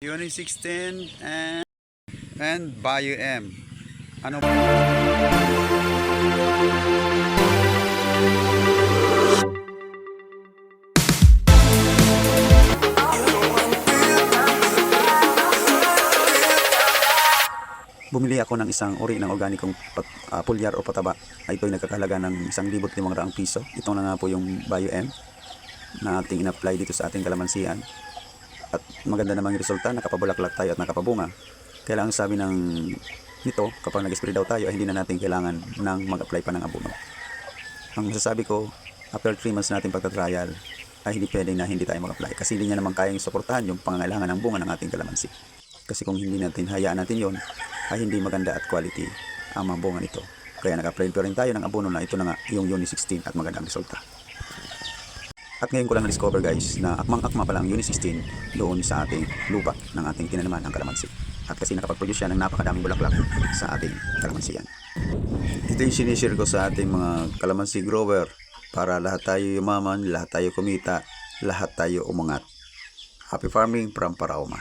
Unit 16 and Bio M. Ano Bumili ako ng isang uri ng organikong pulyar o pataba. Ito ay nagkakahalaga ng 1,500 piso. Ito na nga po yung Bio M na ating in-apply dito sa ating kalamansian. At maganda namang resulta, nakapabulaklak tayo at nakapabunga. Kaya lang sabi nito, kapag nag-spray daw tayo, ay hindi na natin kailangan ng mag-apply pa ng abono. Ang masasabi ko, after 3 months natin pagka-trial, ay hindi pwede na hindi tayo mag-apply. Kasi hindi niya naman kayang suportahan yung pangangailangan ng bunga ng ating kalamansi. Kasi kung hindi natin, hayaan natin yon, ay hindi maganda at quality ang mga bunga nito. Kaya nag-apply pa rin tayo ng abono na ito na nga yung Unit 16 at magandang resulta. At ngayon ko lang na-discover guys na akmang-akma pala ang Unit 16 doon sa ating lupa ng ating tinanaman ng kalamansi. At kasi nakapag-produce siya ng napakadaming bulaklak sa ating kalamansiyan. Ito yung sinishare ko sa ating mga kalamansi grower para lahat tayo yumaman, lahat tayo kumita, lahat tayo umangat. Happy farming from Parauma.